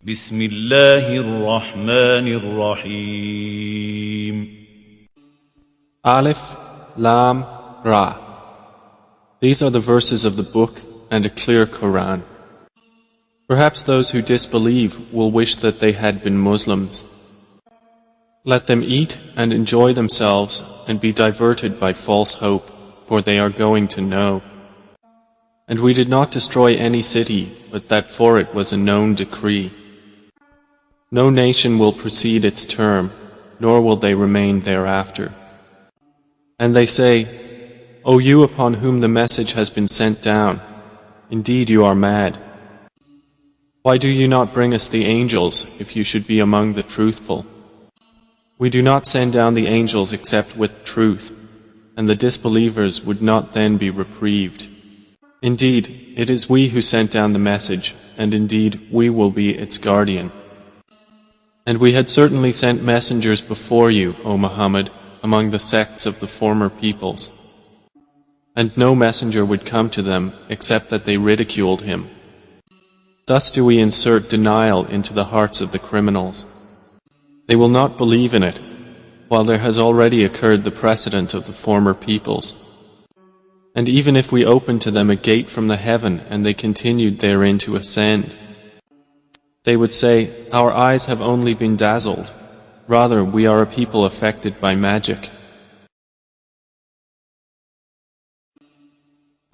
بسم الله الرحمن الرحيم. Alif, Lam, Ra. These are the verses of the book and a clear Quran. Perhaps those who disbelieve will wish that they had been Muslims. Let them eat and enjoy themselves and be diverted by false hope, for they are going to know. And we did not destroy any city, but that for it was a known decree. No nation will precede its term, nor will they remain thereafter. And they say, O you upon whom the message has been sent down, indeed you are mad. Why do you not bring us the angels, if you should be among the truthful? We do not send down the angels except with truth, and the disbelievers would not then be reprieved. Indeed, it is we who sent down the message, and indeed we will be its guardian. And we had certainly sent messengers before you, O Muhammad, among the sects of the former peoples. And no messenger would come to them except that they ridiculed him. Thus do we insert denial into the hearts of the criminals. They will not believe in it, while there has already occurred the precedent of the former peoples. And even if we opened to them a gate from the heaven and they continued therein to ascend, they would say, Our eyes have only been dazzled. Rather, we are a people affected by magic.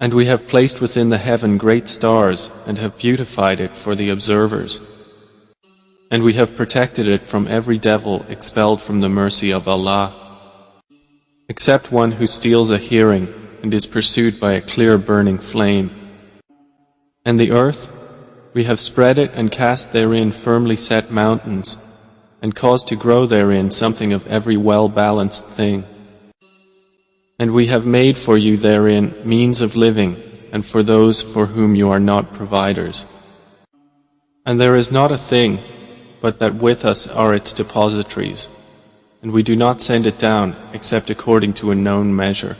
And we have placed within the heaven great stars and have beautified it for the observers. And we have protected it from every devil expelled from the mercy of Allah, except one who steals a hearing and is pursued by a clear burning flame. And the earth, we have spread it and cast therein firmly set mountains, and caused to grow therein something of every well-balanced thing. And we have made for you therein means of living, and for those for whom you are not providers. And there is not a thing, but that with us are its depositories, and we do not send it down except according to a known measure.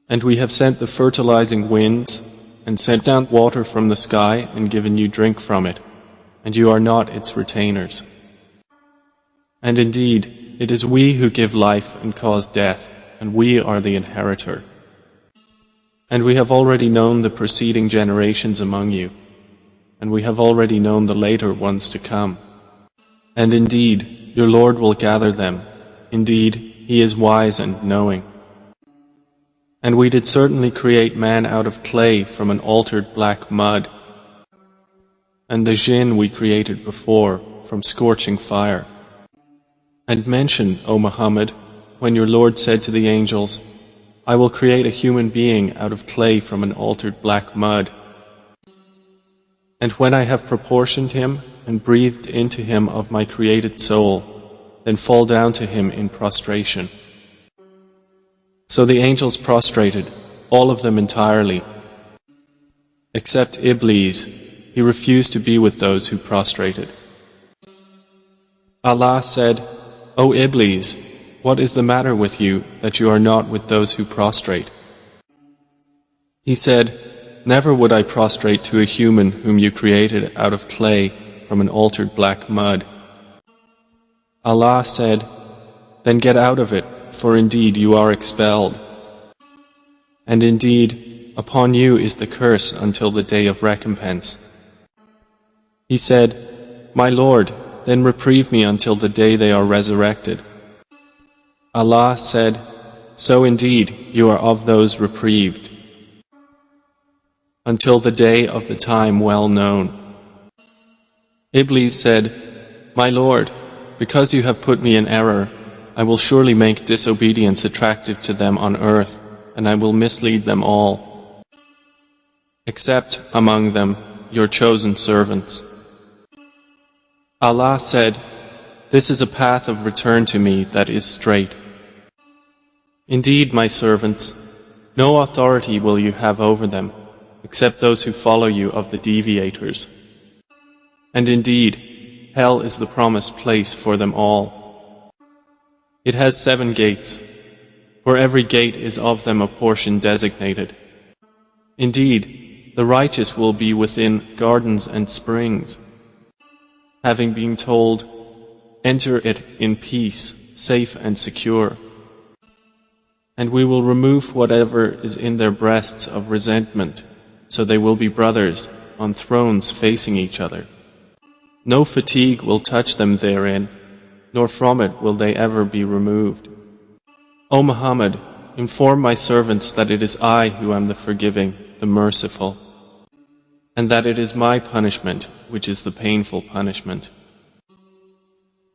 And we have sent the fertilizing winds, and sent down water from the sky, and given you drink from it, and you are not its retainers. And indeed, it is we who give life and cause death, and we are the inheritor. And we have already known the preceding generations among you, and we have already known the later ones to come. And indeed, your Lord will gather them. Indeed, He is wise and knowing. And we did certainly create man out of clay from an altered black mud. And the jinn we created before from scorching fire. And mention, O Muhammad, when your Lord said to the angels, I will create a human being out of clay from an altered black mud. And when I have proportioned him and breathed into him of my created soul, then fall down to him in prostration. So the angels prostrated, all of them entirely, except Iblis. He refused to be with those who prostrated. Allah said, O Iblis, what is the matter with you that you are not with those who prostrate? He said, Never would I prostrate to a human whom you created out of clay from an altered black mud. Allah said, Then get out of it, for indeed you are expelled. And indeed, upon you is the curse until the day of recompense. He said, My Lord, then reprieve me until the day they are resurrected. Allah said, So indeed, you are of those reprieved, until the day of the time well known. Iblis said, My Lord, because you have put me in error, I will surely make disobedience attractive to them on earth, and I will mislead them all, except among them your chosen servants. Allah said, This is a path of return to me that is straight. Indeed, my servants, no authority will you have over them, except those who follow you of the deviators. And indeed, hell is the promised place for them all. It has 7 gates. For every gate is of them a portion designated. Indeed, the righteous will be within gardens and springs, having been told, "Enter it in peace, safe and secure." And we will remove whatever is in their breasts of resentment, so they will be brothers on thrones facing each other. No fatigue will touch them therein, nor from it will they ever be removed. O Muhammad, inform my servants that it is I who am the forgiving, the merciful, and that it is my punishment which is the painful punishment.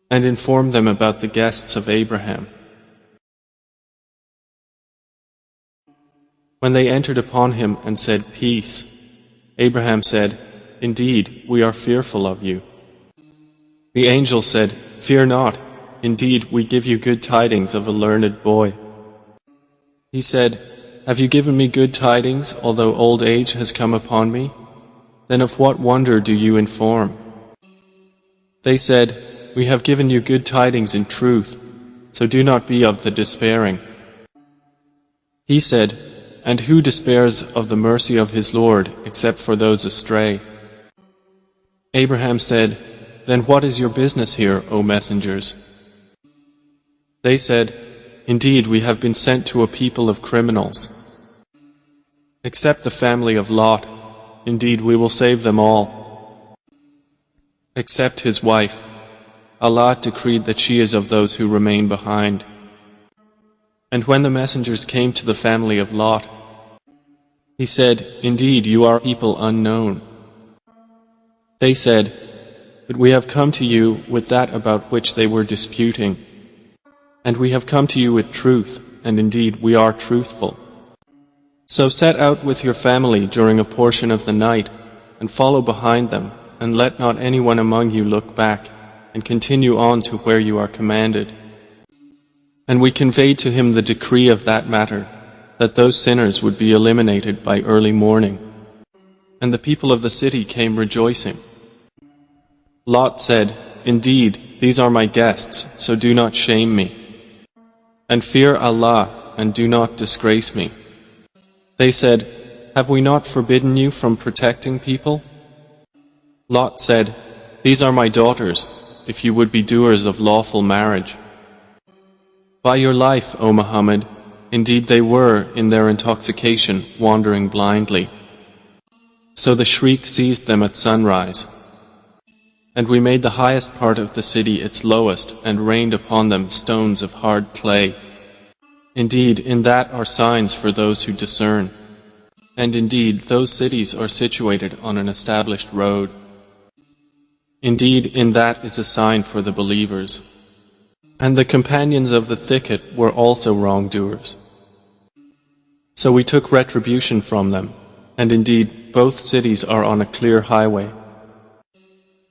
And inform them about the guests of Abraham. When they entered upon him and said, "Peace," Abraham said, "Indeed, we are fearful of you." The angel said, "Fear not. Indeed, we give you good tidings of a learned boy." He said, "Have you given me good tidings, although old age has come upon me? Then of what wonder do you inform?" They said, "We have given you good tidings in truth, so do not be of the despairing." He said, "And who despairs of the mercy of his Lord except for those astray?" Abraham said, "Then what is your business here, O messengers?" They said, "Indeed, we have been sent to a people of criminals. Except the family of Lot, indeed we will save them all. Except his wife, Allah decreed that she is of those who remain behind." And when the messengers came to the family of Lot, he said, "Indeed, you are people unknown." They said, "But we have come to you with that about which they were disputing. And we have come to you with truth, and indeed we are truthful. So set out with your family during a portion of the night, and follow behind them, and let not anyone among you look back, and continue on to where you are commanded." And we conveyed to him the decree of that matter, that those sinners would be eliminated by early morning. And the people of the city came rejoicing. Lot said, "Indeed, these are my guests, so do not shame me. And fear Allah, and do not disgrace me." They said, "Have we not forbidden you from protecting people?" Lot said, "These are my daughters, if you would be doers of lawful marriage." By your life, O Muhammad, indeed they were, in their intoxication, wandering blindly. So the shriek seized them at sunrise. And we made the highest part of the city its lowest, and rained upon them stones of hard clay. Indeed, in that are signs for those who discern. And indeed, those cities are situated on an established road. Indeed, in that is a sign for the believers. And the companions of the thicket were also wrongdoers. So we took retribution from them, and indeed, both cities are on a clear highway.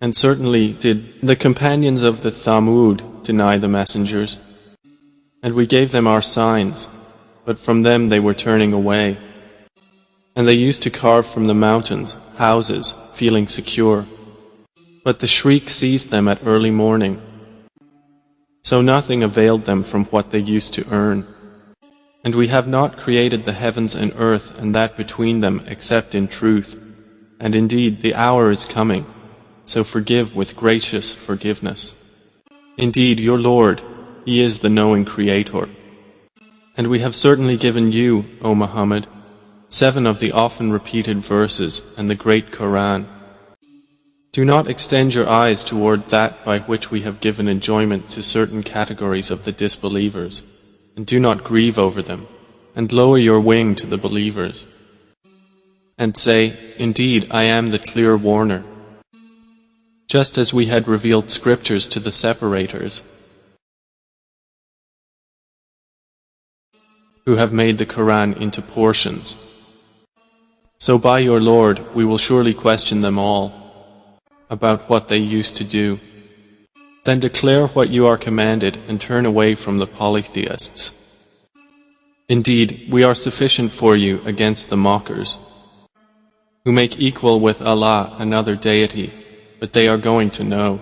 And certainly did the companions of the Thamud deny the messengers. And we gave them our signs, but from them they were turning away. And they used to carve from the mountains houses, feeling secure. But the shriek seized them at early morning. So nothing availed them from what they used to earn. And we have not created the heavens and earth and that between them except in truth. And indeed the hour is coming. So forgive with gracious forgiveness. Indeed, your Lord, He is the knowing Creator. And we have certainly given you, O Muhammad, 7 of the often repeated verses and the great Quran. Do not extend your eyes toward that by which we have given enjoyment to certain categories of the disbelievers, and do not grieve over them, and lower your wing to the believers. And say, indeed, I am the clear warner. Just as we had revealed scriptures to the separators, who have made the Quran into portions. So by your Lord, we will surely question them all about what they used to do. Then declare what you are commanded and turn away from the polytheists. Indeed, we are sufficient for you against the mockers, who make equal with Allah another deity, but they are going to know.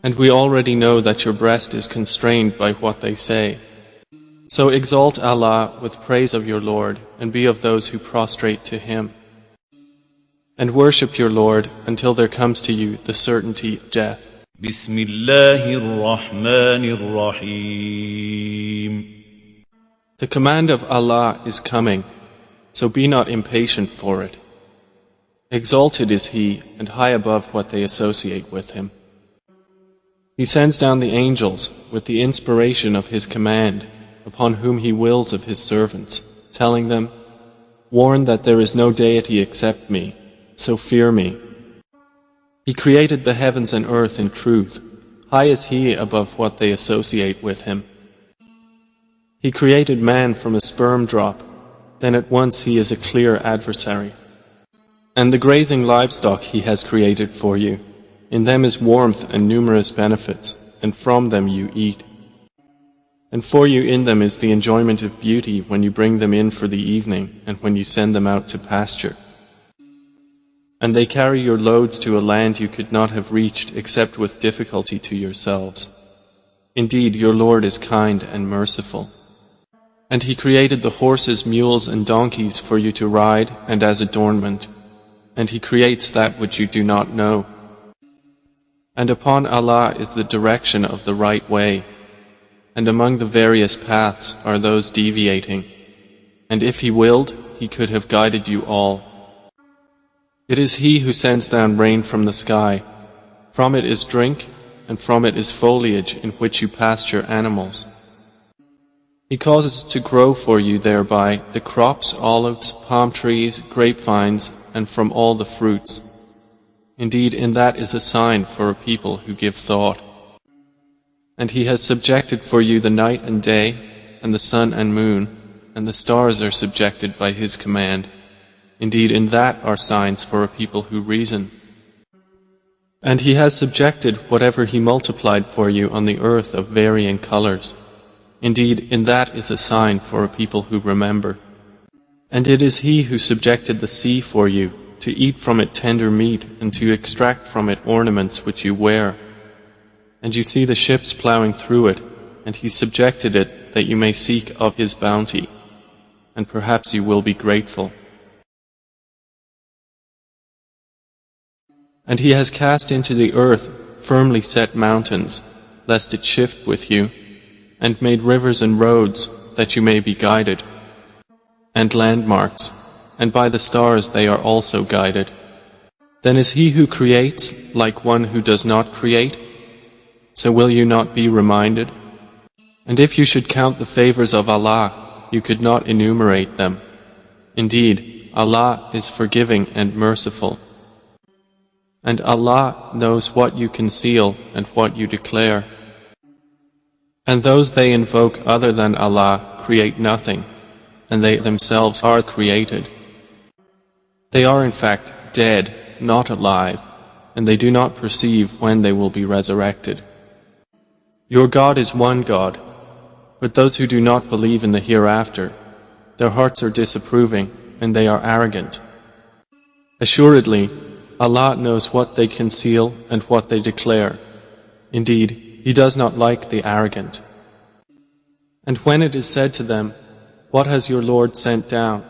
And we already know that your breast is constrained by what they say. So exalt Allah with praise of your Lord, and be of those who prostrate to Him. And worship your Lord until there comes to you the certainty of death. بسم الله الرحمن الرحيم. The command of Allah is coming, so be not impatient for it. Exalted is He and high above what they associate with Him. He sends down the angels with the inspiration of His command upon whom He wills of His servants, telling them, "Warn that there is no deity except me, so fear me." He created the heavens and earth in truth. High is He above what they associate with Him. He created man from a sperm drop, then at once he is a clear adversary. And the grazing livestock He has created for you. In them is warmth and numerous benefits, and from them you eat. And for you in them is the enjoyment of beauty when you bring them in for the evening and when you send them out to pasture. And they carry your loads to a land you could not have reached except with difficulty to yourselves. Indeed, your Lord is kind and merciful. And He created the horses, mules, and donkeys for you to ride and as adornment. And He creates that which you do not know. And upon Allah is the direction of the right way. And among the various paths are those deviating. And if He willed, He could have guided you all. It is He who sends down rain from the sky. From it is drink, and from it is foliage in which you pasture animals. He causes to grow for you thereby the crops, olives, palm trees, grapevines, and from all the fruits. Indeed, in that is a sign for a people who give thought. And He has subjected for you the night and day, and the sun and moon, and the stars are subjected by His command. Indeed, in that are signs for a people who reason. And He has subjected whatever He multiplied for you on the earth of varying colors. Indeed, in that is a sign for a people who remember. And it is He who subjected the sea for you, to eat from it tender meat, and to extract from it ornaments which you wear. And you see the ships plowing through it, and He subjected it that you may seek of His bounty, and perhaps you will be grateful. And He has cast into the earth firmly set mountains, lest it shift with you, and made rivers and roads, that you may be guided, and landmarks, and by the stars they are also guided. Then is He who creates like one who does not create? So will you not be reminded? And if you should count the favors of Allah, you could not enumerate them. Indeed, Allah is forgiving and merciful. And Allah knows what you conceal and what you declare. And those they invoke other than Allah create nothing, and they themselves are created. They are in fact dead, not alive, and they do not perceive when they will be resurrected. Your God is one God, but those who do not believe in the hereafter, their hearts are disapproving, and they are arrogant. Assuredly, Allah knows what they conceal and what they declare. Indeed, He does not like the arrogant. And when it is said to them, "What has your Lord sent down?"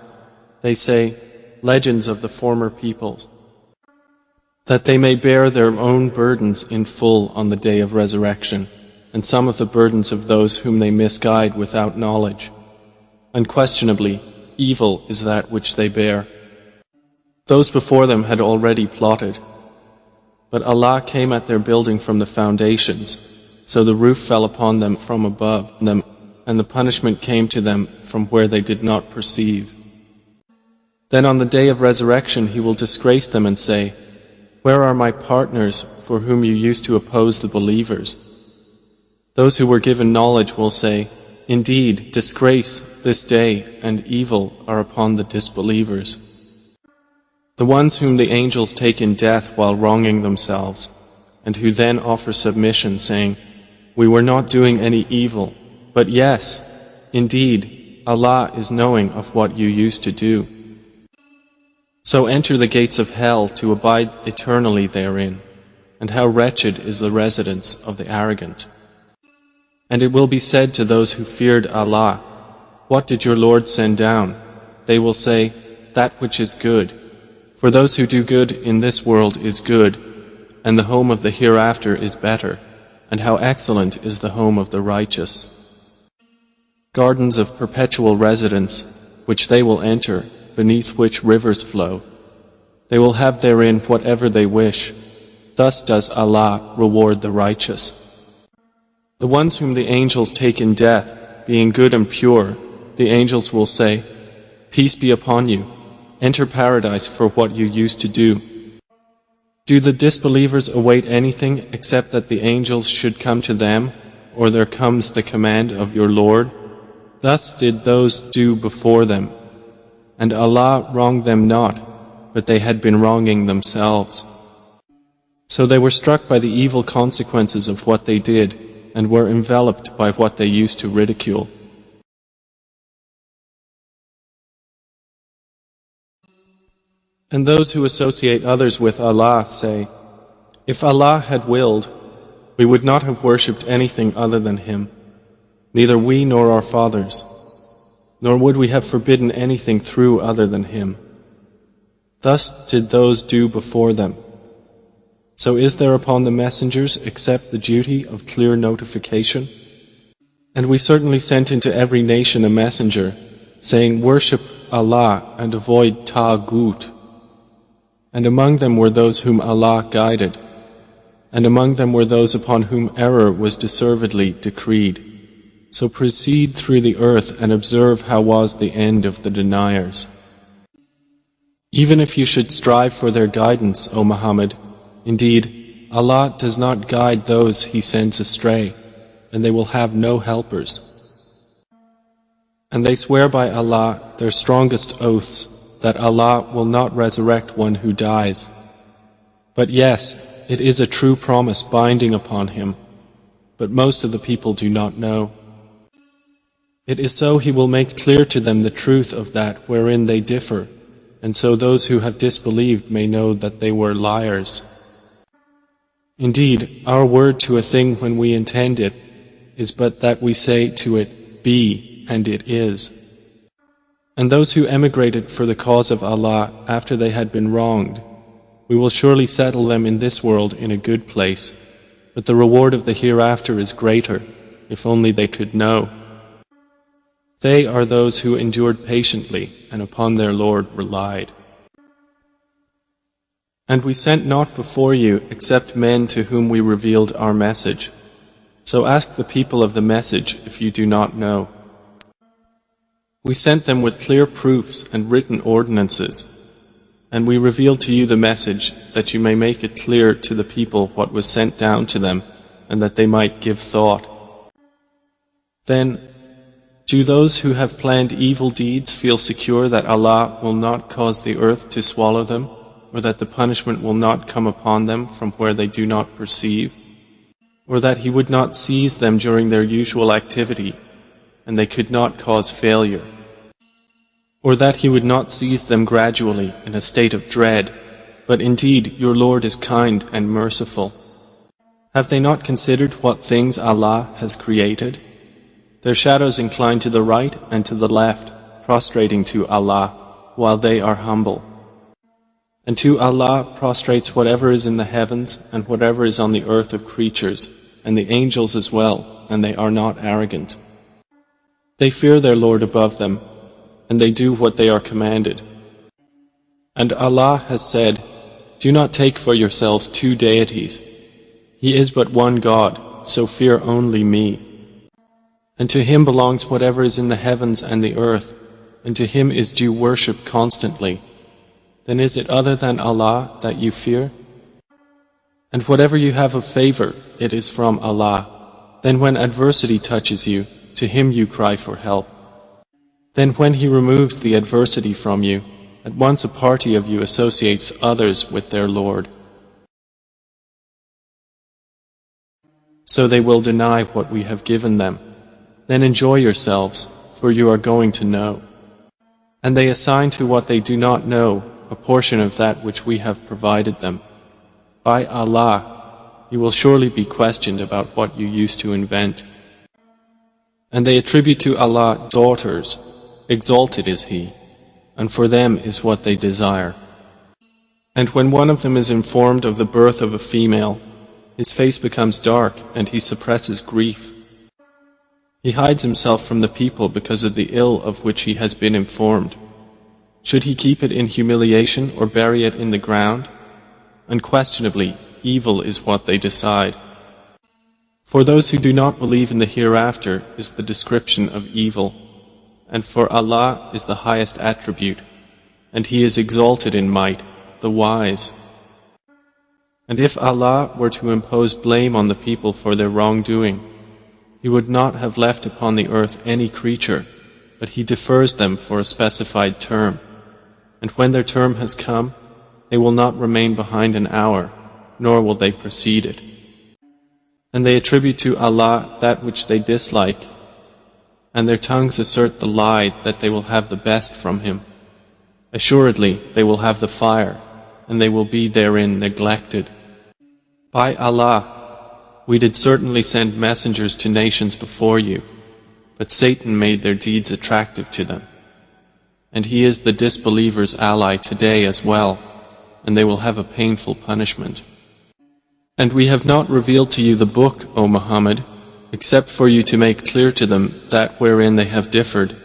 they say, "Legends of the former peoples," that they may bear their own burdens in full on the day of resurrection, and some of the burdens of those whom they misguide without knowledge. Unquestionably, evil is that which they bear. Those before them had already plotted, but Allah came at their building from the foundations, so the roof fell upon them from above them, and the punishment came to them from where they did not perceive. Then on the day of resurrection He will disgrace them and say, "Where are my partners for whom you used to oppose the believers?" Those who were given knowledge will say, "Indeed, disgrace this day and evil are upon the disbelievers." The ones whom the angels take in death while wronging themselves, and who then offer submission, saying, "We were not doing any evil, but yes, indeed, Allah is knowing of what you used to do." So enter the gates of hell to abide eternally therein, and how wretched is the residence of the arrogant. And it will be said to those who feared Allah, "What did your Lord send down?" They will say, "That which is good." For those who do good in this world is good, and the home of the hereafter is better, and how excellent is the home of the righteous. Gardens of perpetual residence, which they will enter, beneath which rivers flow. They will have therein whatever they wish. Thus does Allah reward the righteous. The ones whom the angels take in death, being good and pure, the angels will say, "Peace be upon you. Enter paradise for what you used to do." Do the disbelievers await anything except that the angels should come to them, or there comes the command of your Lord? Thus did those do before them, and Allah wronged them not, but they had been wronging themselves. So they were struck by the evil consequences of what they did, and were enveloped by what they used to ridicule. And those who associate others with Allah say, "If Allah had willed, we would not have worshipped anything other than Him, neither we nor our fathers, nor would we have forbidden anything through other than Him. Thus did those do before them. So is there upon the messengers except the duty of clear notification? And we certainly sent into every nation a messenger, saying, Worship Allah and avoid Taghut. And among them were those whom Allah guided, and among them were those upon whom error was deservedly decreed. So proceed through the earth and observe how was the end of the deniers. Even if you should strive for their guidance, O Muhammad, indeed, Allah does not guide those He sends astray, and they will have no helpers. And they swear by Allah their strongest oaths, that Allah will not resurrect one who dies. But yes, it is a true promise binding upon him, but most of the people do not know. It is so He will make clear to them the truth of that wherein they differ, and so those who have disbelieved may know that they were liars. Indeed, our word to a thing when we intend it is but that we say to it, Be, and it is. And those who emigrated for the cause of Allah after they had been wronged, we will surely settle them in this world in a good place, but the reward of the hereafter is greater, if only they could know. They are those who endured patiently and upon their Lord relied. And we sent not before you except men to whom we revealed our message. So ask the people of the message if you do not know. We sent them with clear proofs and written ordinances, and we revealed to you the message that you may make it clear to the people what was sent down to them, and that they might give thought. Then, do those who have planned evil deeds feel secure that Allah will not cause the earth to swallow them, or that the punishment will not come upon them from where they do not perceive, or that He would not seize them during their usual activity, and they could not cause failure, or that He would not seize them gradually in a state of dread, but indeed your Lord is kind and merciful. Have they not considered what things Allah has created? Their shadows incline to the right and to the left, prostrating to Allah, while they are humble. And to Allah prostrates whatever is in the heavens and whatever is on the earth of creatures, and the angels as well, and they are not arrogant. They fear their Lord above them, and they do what they are commanded. And Allah has said, Do not take for yourselves two deities. He is but one God, so fear only me. And to Him belongs whatever is in the heavens and the earth, and to Him is due worship constantly. Then is it other than Allah that you fear? And whatever you have of favor, it is from Allah. Then when adversity touches you, to Him you cry for help. Then when He removes the adversity from you, at once a party of you associates others with their Lord. So they will deny what we have given them. Then enjoy yourselves, for you are going to know. And they assign to what they do not know a portion of that which we have provided them. By Allah, you will surely be questioned about what you used to invent. And they attribute to Allah daughters. Exalted is He, and for them is what they desire. And when one of them is informed of the birth of a female, his face becomes dark and he suppresses grief. He hides himself from the people because of the ill of which he has been informed. Should he keep it in humiliation or bury it in the ground? Unquestionably, evil is what they decide. For those who do not believe in the hereafter is the description of evil, and for Allah is the highest attribute, and He is exalted in might, the wise. And if Allah were to impose blame on the people for their wrongdoing, He would not have left upon the earth any creature, but He defers them for a specified term. And when their term has come, they will not remain behind an hour, nor will they precede it. And they attribute to Allah that which they dislike, and their tongues assert the lie that they will have the best from Him. Assuredly, they will have the fire, and they will be therein neglected. By Allah, we did certainly send messengers to nations before you, but Satan made their deeds attractive to them. And he is the disbelievers' ally today as well, and they will have a painful punishment. And we have not revealed to you the book, O Muhammad, except for you to make clear to them that wherein they have differed,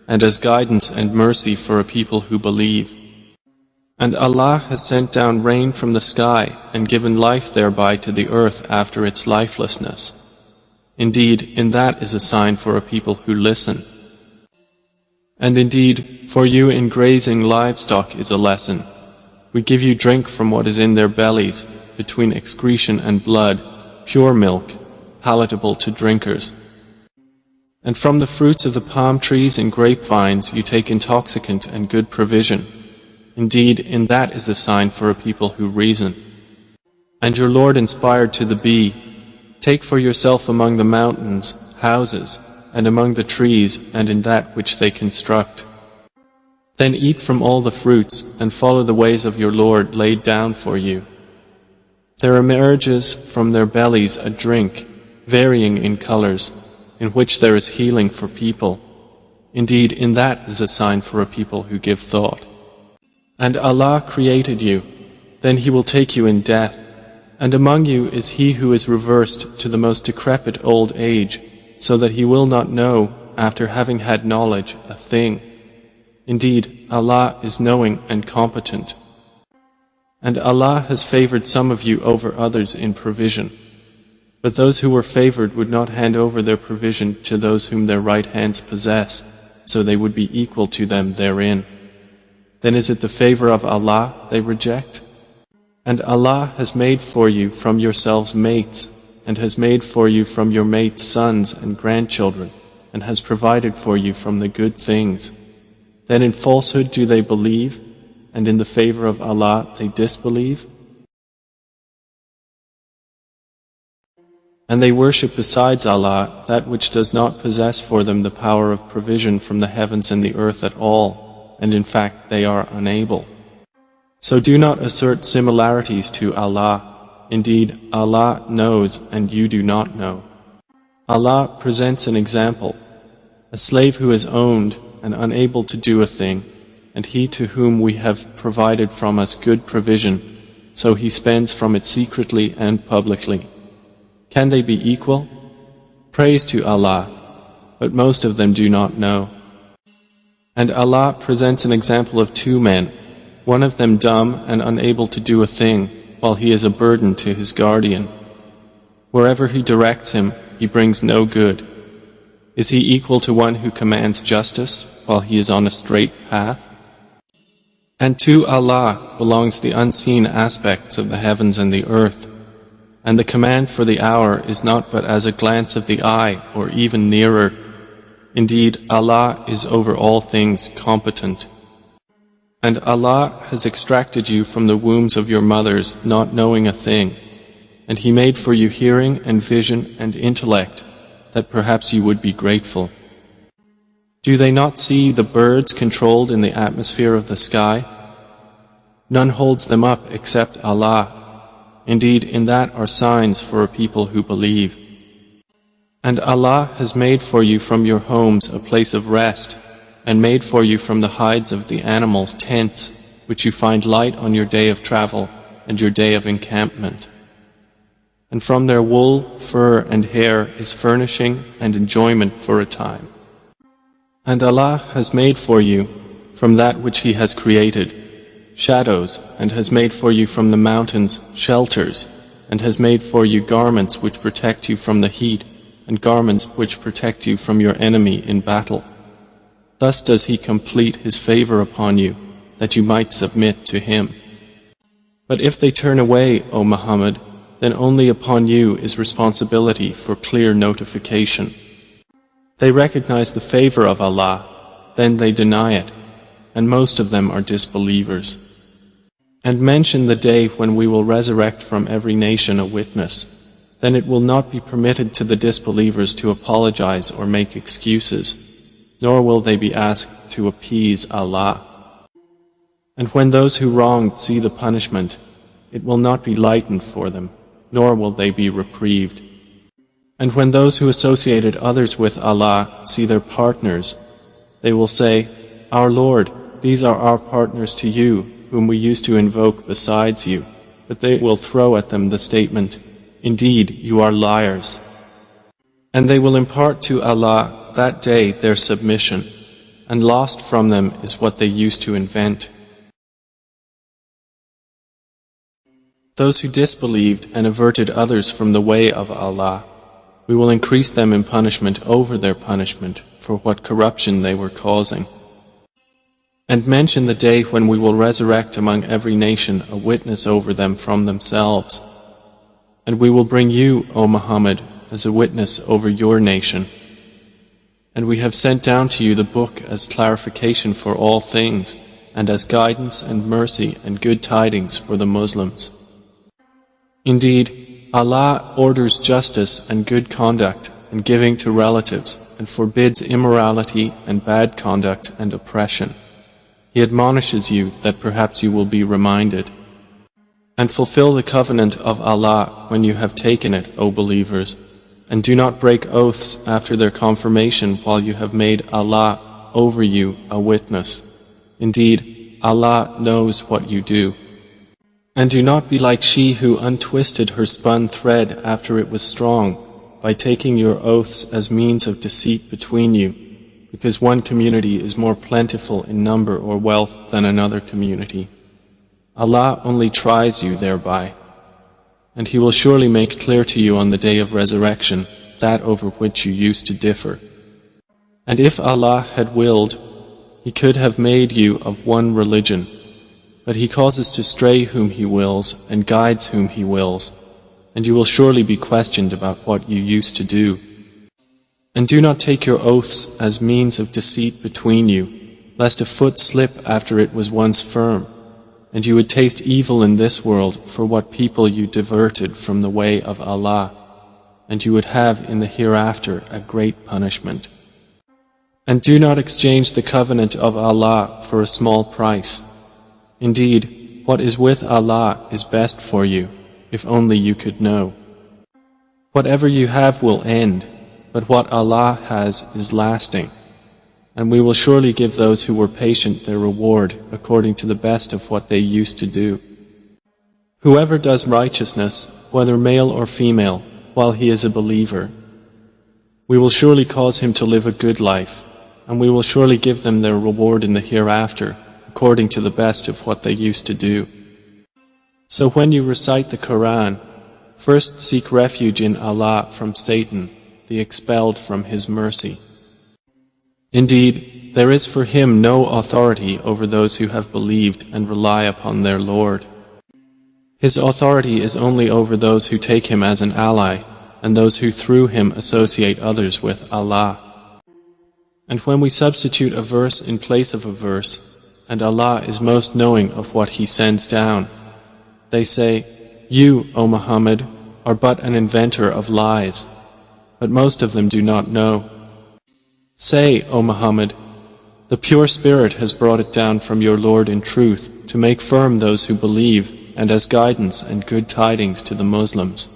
and as guidance and mercy for a people who believe. And Allah has sent down rain from the sky and given life thereby to the earth after its lifelessness. Indeed, in that is a sign for a people who listen. And indeed, for you in grazing livestock is a lesson. We give you drink from what is in their bellies, between excretion and blood, pure milk, palatable to drinkers. And from the fruits of the palm trees and grapevines you take intoxicant and good provision. Indeed, in that is a sign for a people who reason. And your Lord inspired to the bee, take for yourself among the mountains, houses, and among the trees, and in that which they construct. Then eat from all the fruits, and follow the ways of your Lord laid down for you. There emerges from their bellies a drink, varying in colors, in which there is healing for people. Indeed, in that is a sign for a people who give thought. And Allah created you, then He will take you in death, and among you is he who is reversed to the most decrepit old age, so that he will not know, after having had knowledge, a thing. Indeed, Allah is knowing and competent. And Allah has favored some of you over others in provision. But those who were favored would not hand over their provision to those whom their right hands possess, so they would be equal to them therein. Then is it the favor of Allah they reject? And Allah has made for you from yourselves mates, and has made for you from your mates sons and grandchildren, and has provided for you from the good things. Then in falsehood do they believe, and in the favor of Allah they disbelieve? And they worship besides Allah that which does not possess for them the power of provision from the heavens and the earth at all, and in fact they are unable. So do not assert similarities to Allah. Indeed, Allah knows and you do not know. Allah presents an example, a slave who is owned and unable to do a thing, and he to whom we have provided from us good provision, so he spends from it secretly and publicly. Can they be equal? Praise to Allah, but most of them do not know. And Allah presents an example of two men, one of them dumb and unable to do a thing, while he is a burden to his guardian. Wherever he directs him, he brings no good. Is he equal to one who commands justice, while he is on a straight path? And to Allah belongs the unseen aspects of the heavens and the earth, and the command for the hour is not but as a glance of the eye, or even nearer. Indeed, Allah is over all things competent. And Allah has extracted you from the wombs of your mothers, not knowing a thing, and He made for you hearing and vision and intellect, that perhaps you would be grateful. Do they not see the birds controlled in the atmosphere of the sky? None holds them up except Allah. Indeed, in that are signs for a people who believe. And Allah has made for you from your homes a place of rest, and made for you from the hides of the animals tents, which you find light on your day of travel and your day of encampment. And from their wool, fur, and hair is furnishing and enjoyment for a time. And Allah has made for you, from that which He has created, shadows, and has made for you from the mountains shelters, and has made for you garments which protect you from the heat, and garments which protect you from your enemy in battle. Thus does He complete His favor upon you, that you might submit to Him. But if they turn away, O Muhammad, then only upon you is responsibility for clear notification. They recognize the favor of Allah, then they deny it, and most of them are disbelievers. And mention the day when we will resurrect from every nation a witness. Then it will not be permitted to the disbelievers to apologize or make excuses, nor will they be asked to appease Allah. And when those who wronged see the punishment, it will not be lightened for them, nor will they be reprieved. And when those who associated others with Allah see their partners, they will say, Our Lord, these are our partners to you, whom we used to invoke besides you. But they will throw at them the statement, Indeed, you are liars. And they will impart to Allah that day their submission, and lost from them is what they used to invent. Those who disbelieved and averted others from the way of Allah, we will increase them in punishment over their punishment for what corruption they were causing. And mention the day when we will resurrect among every nation a witness over them from themselves. And we will bring you, O Muhammad, as a witness over your nation. And we have sent down to you the book as clarification for all things, and as guidance and mercy and good tidings for the Muslims. Indeed, Allah orders justice and good conduct and giving to relatives, and forbids immorality and bad conduct and oppression. He admonishes you that perhaps you will be reminded. And fulfill the covenant of Allah when you have taken it, O believers, and do not break oaths after their confirmation while you have made Allah over you a witness. Indeed, Allah knows what you do. And do not be like she who untwisted her spun thread after it was strong, by taking your oaths as means of deceit between you, because one community is more plentiful in number or wealth than another community. Allah only tries you thereby, and He will surely make clear to you on the day of resurrection that over which you used to differ. And if Allah had willed, He could have made you of one religion, but He causes to stray whom He wills and guides whom He wills, and you will surely be questioned about what you used to do. And do not take your oaths as means of deceit between you, lest a foot slip after it was once firm, and you would taste evil in this world for what people you diverted from the way of Allah, and you would have in the hereafter a great punishment. And do not exchange the covenant of Allah for a small price. Indeed, what is with Allah is best for you, if only you could know. Whatever you have will end, but what Allah has is lasting. And we will surely give those who were patient their reward according to the best of what they used to do. Whoever does righteousness, whether male or female, while he is a believer, we will surely cause him to live a good life, and we will surely give them their reward in the hereafter, according to the best of what they used to do. So when you recite the Quran, first seek refuge in Allah from Satan, the expelled from His mercy. Indeed, there is for him no authority over those who have believed and rely upon their Lord. His authority is only over those who take him as an ally, and those who through him associate others with Allah. And when we substitute a verse in place of a verse, and Allah is most knowing of what He sends down, they say, You, O Muhammad, are but an inventor of lies, but most of them do not know. Say, O Muhammad, the pure Spirit has brought it down from your Lord in truth to make firm those who believe and as guidance and good tidings to the Muslims.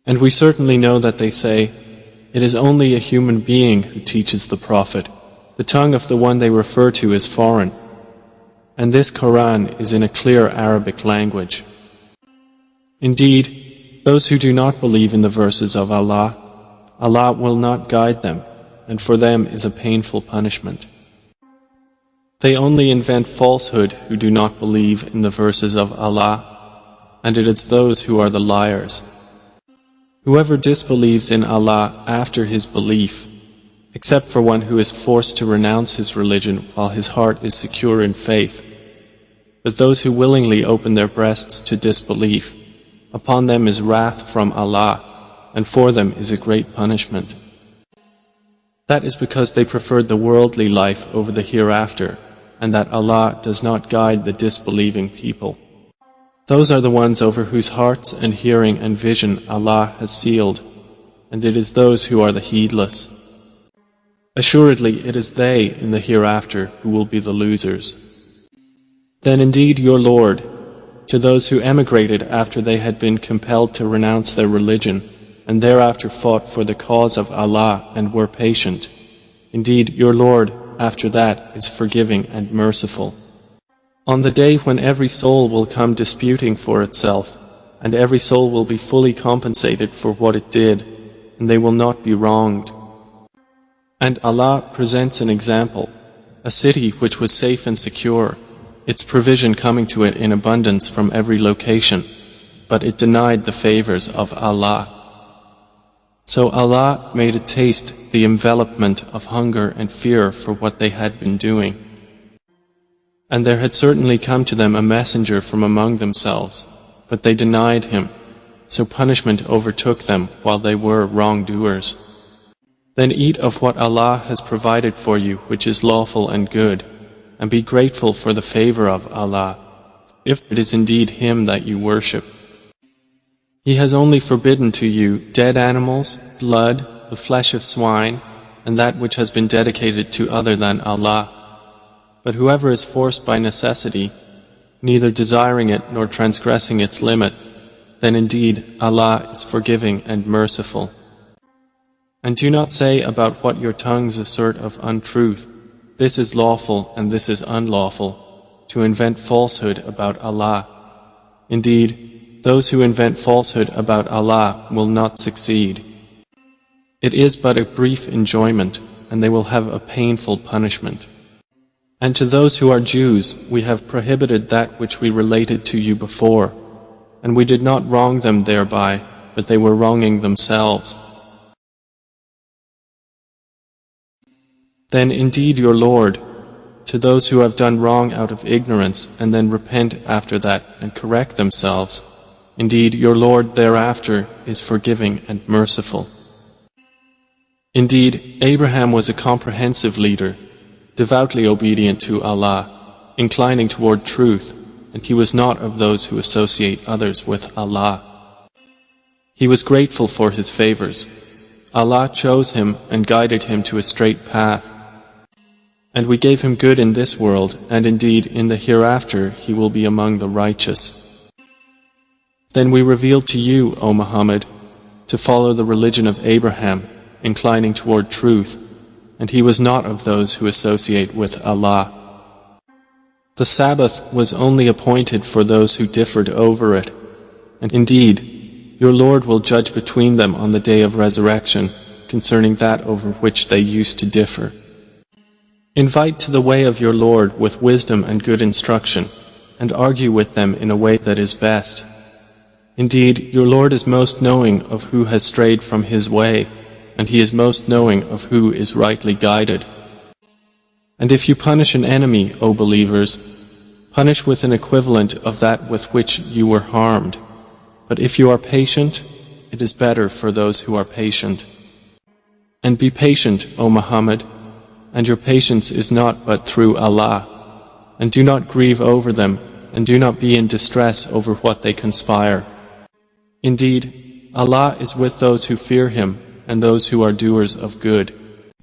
And we certainly know that they say, It is only a human being who teaches the Prophet. The tongue of the one they refer to is foreign, and this Quran is in a clear Arabic language. Indeed, those who do not believe in the verses of Allah, Allah will not guide them, and for them is a painful punishment. They only invent falsehood who do not believe in the verses of Allah, and it is those who are the liars. Whoever disbelieves in Allah after his belief, except for one who is forced to renounce his religion while his heart is secure in faith, but those who willingly open their breasts to disbelief, upon them is wrath from Allah, and for them is a great punishment. That is because they preferred the worldly life over the hereafter, and that Allah does not guide the disbelieving people. Those are the ones over whose hearts and hearing and vision Allah has sealed, and it is those who are the heedless. Assuredly, it is they in the hereafter who will be the losers. Then indeed your Lord, to those who emigrated after they had been compelled to renounce their religion, and thereafter fought for the cause of Allah and were patient, indeed your Lord, after that, is forgiving and merciful. On the day when every soul will come disputing for itself, and every soul will be fully compensated for what it did, and they will not be wronged. And Allah presents an example, a city which was safe and secure, its provision coming to it in abundance from every location, but it denied the favors of Allah. So Allah made it taste the envelopment of hunger and fear for what they had been doing. And there had certainly come to them a messenger from among themselves, but they denied him, so punishment overtook them while they were wrongdoers. Then eat of what Allah has provided for you, which is lawful and good, and be grateful for the favor of Allah, if it is indeed Him that you worship. He has only forbidden to you dead animals, blood, the flesh of swine, and that which has been dedicated to other than Allah. But whoever is forced by necessity, neither desiring it nor transgressing its limit, then indeed Allah is forgiving and merciful. And do not say about what your tongues assert of untruth, this is lawful and this is unlawful, to invent falsehood about Allah. Indeed, those who invent falsehood about Allah will not succeed. It is but a brief enjoyment, and they will have a painful punishment. And to those who are Jews, we have prohibited that which we related to you before, and we did not wrong them thereby, but they were wronging themselves. Then indeed your Lord, to those who have done wrong out of ignorance and then repent after that and correct themselves, indeed your Lord thereafter is forgiving and merciful. Indeed, Abraham was a comprehensive leader, devoutly obedient to Allah, inclining toward truth, and he was not of those who associate others with Allah. He was grateful for his favors. Allah chose him and guided him to a straight path. And we gave him good in this world, and indeed in the hereafter he will be among the righteous. Then we revealed to you, O Muhammad, to follow the religion of Abraham, inclining toward truth, and he was not of those who associate with Allah. The Sabbath was only appointed for those who differed over it, and indeed, your Lord will judge between them on the day of resurrection concerning that over which they used to differ. Invite to the way of your Lord with wisdom and good instruction, and argue with them in a way that is best. Indeed, your Lord is most knowing of who has strayed from His way, and He is most knowing of who is rightly guided. And if you punish an enemy, O believers, punish with an equivalent of that with which you were harmed. But if you are patient, it is better for those who are patient. And be patient, O Muhammad, and your patience is not but through Allah. And do not grieve over them, and do not be in distress over what they conspire. Indeed, Allah is with those who fear Him, and those who are doers of good.